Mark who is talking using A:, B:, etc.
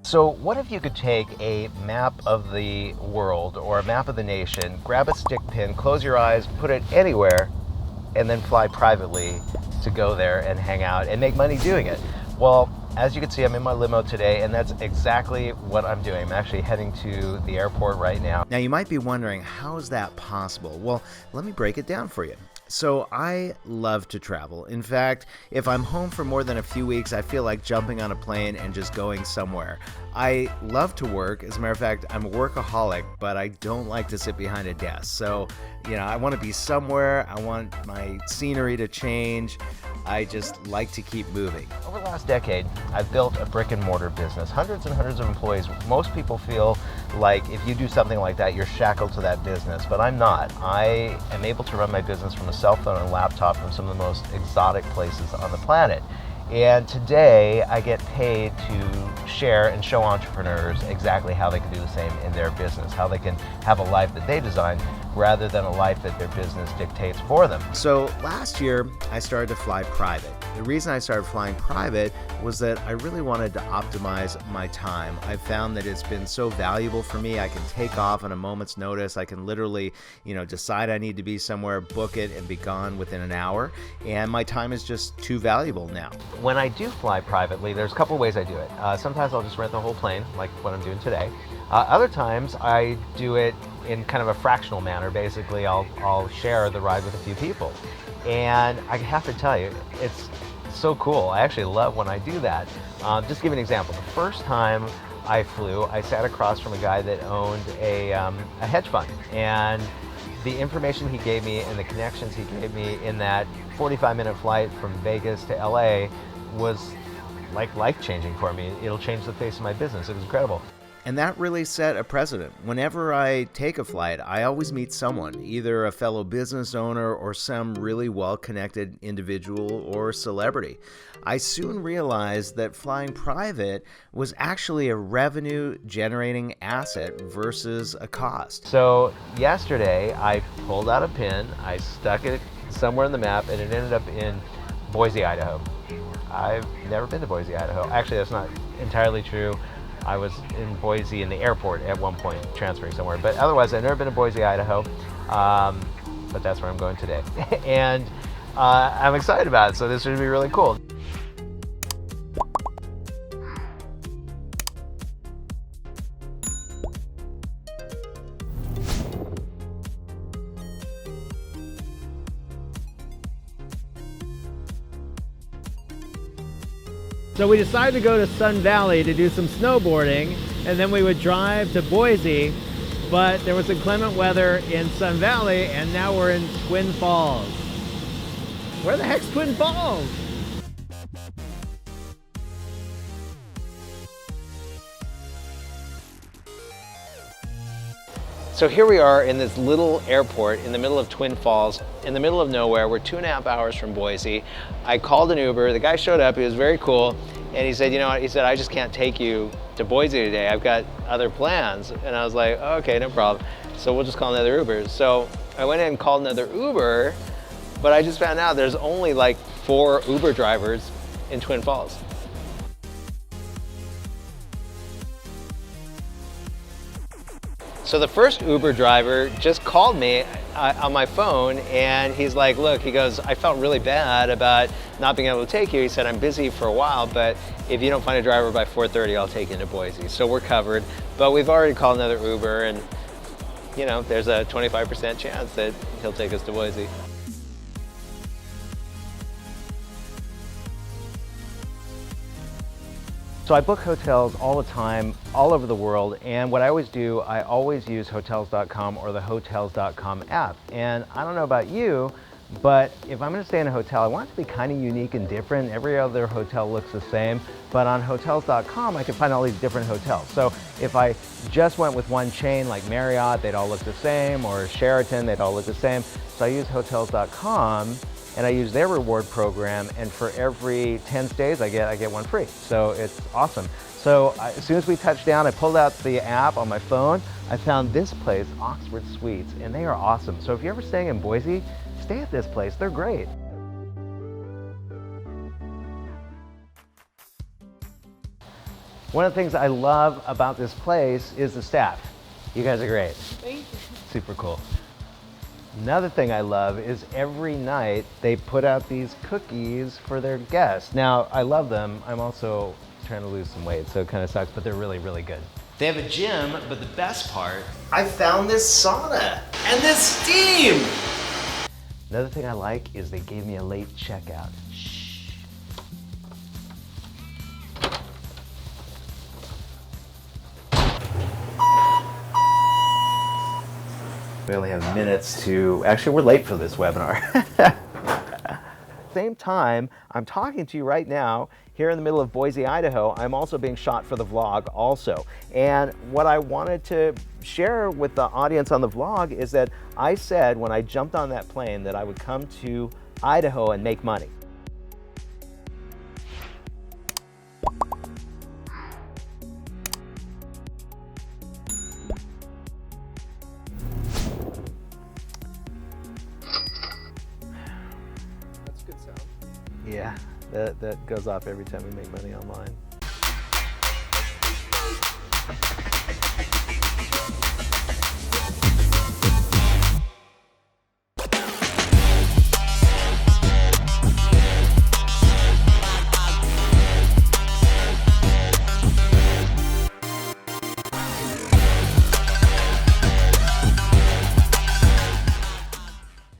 A: So what if you could take a map of the world or a map of the nation, grab a stick pin, close your eyes, put it anywhere, and then fly privately to go there and hang out and make money doing it? Well, as you can see, I'm in my limo today, and that's exactly what I'm doing. I'm actually heading to the airport right now. Now, you might be wondering, how is that possible? Well, let me break it down for you. So I love to travel. In fact, if I'm home for more than a few weeks, I feel like jumping on a plane and just going somewhere. I love to work. As a matter of fact, I'm a workaholic, but I don't like to sit behind a desk. So, I want to be somewhere. I want my scenery to change. I just like to keep moving. Over the last decade, I've built a brick and mortar business, hundreds and hundreds of employees. Most people feel like if you do something like that, you're shackled to that business, but I'm not. I am able to run my business from a cell phone and laptop from some of the most exotic places on the planet. And today I get paid to share and show entrepreneurs exactly how they can do the same in their business, how they can have a life that they design rather than a life that their business dictates for them. So last year I started to fly private. The reason I started flying private was that I really wanted to optimize my time. I've found that it's been so valuable for me. I can take off on a moment's notice. I can literally, decide I need to be somewhere, book it, and be gone within an hour. And my time is just too valuable now. When I do fly privately, there's a couple ways I do it. Sometimes I'll just rent the whole plane, like what I'm doing today. Other times I do it in kind of a fractional manner. Basically, I'll share the ride with a few people. And I have to tell you, it's so cool. I actually love when I do that. Just to give you an example, the first time I flew, I sat across from a guy that owned a hedge fund. And the information he gave me and the connections he gave me in that 45-minute flight from Vegas to LA was like life-changing for me. It'll change the face of my business. It was incredible. And that really set a precedent. Whenever I take a flight, I always meet someone, either a fellow business owner or some really well-connected individual or celebrity. I soon realized that flying private was actually a revenue-generating asset versus a cost. So yesterday, I pulled out a pin, I stuck it somewhere on the map, and it ended up in Boise, Idaho. I've never been to Boise, Idaho. Actually, that's not entirely true. I was in Boise in the airport at one point, transferring somewhere. But otherwise, I've never been to Boise, Idaho. But that's where I'm going today. And I'm excited about it, so this should be really cool.
B: So we decided to go to Sun Valley to do some snowboarding, and then we would drive to Boise, but there was inclement weather in Sun Valley, and now we're in Twin Falls. Where the heck's Twin Falls?
A: So here we are in this little airport in the middle of Twin Falls, in the middle of nowhere. We're 2.5 hours from Boise. I called an Uber. The guy showed up. He was very cool. And he said, you know what? He said, I just can't take you to Boise today. I've got other plans. And I was like, oh, okay, no problem. So we'll just call another Uber. So I went in and called another Uber, but I just found out there's only like 4 Uber drivers in Twin Falls. So the first Uber driver just called me on my phone, and he's like, look, he goes, I felt really bad about not being able to take you. He said, I'm busy for a while, but if you don't find a driver by 4:30, I'll take you into Boise. So we're covered, but we've already called another Uber, and there's a 25% chance that he'll take us to Boise. So I book hotels all the time, all over the world, and what I always do, I always use Hotels.com or the Hotels.com app. And I don't know about you, but if I'm going to stay in a hotel, I want it to be kind of unique and different. Every other hotel looks the same, but on Hotels.com, I can find all these different hotels. So if I just went with one chain like Marriott, they'd all look the same, or Sheraton, they'd all look the same. So I use Hotels.com, and I use their reward program, and for every 10 stays I get one free. So it's awesome. So as soon as we touched down, I pulled out the app on my phone. I found this place, Oxford Suites, and they are awesome. So if you're ever staying in Boise, stay at this place. They're great. One of the things I love about this place is the staff. You guys are great.
C: Thank you.
A: Super cool. Another thing I love is every night they put out these cookies for their guests. Now, I love them. I'm also trying to lose some weight, so it kind of sucks, but they're really, really good. They have a gym, but the best part, I found this sauna and this steam. Another thing I like is they gave me a late checkout. Shh. We only have minutes to, actually we're late for this webinar. Same time, I'm talking to you right now here in the middle of Boise, Idaho. I'm also being shot for the vlog also. And what I wanted to share with the audience on the vlog is that I said when I jumped on that plane that I would come to Idaho and make money. Yeah, that goes off every time we make money online.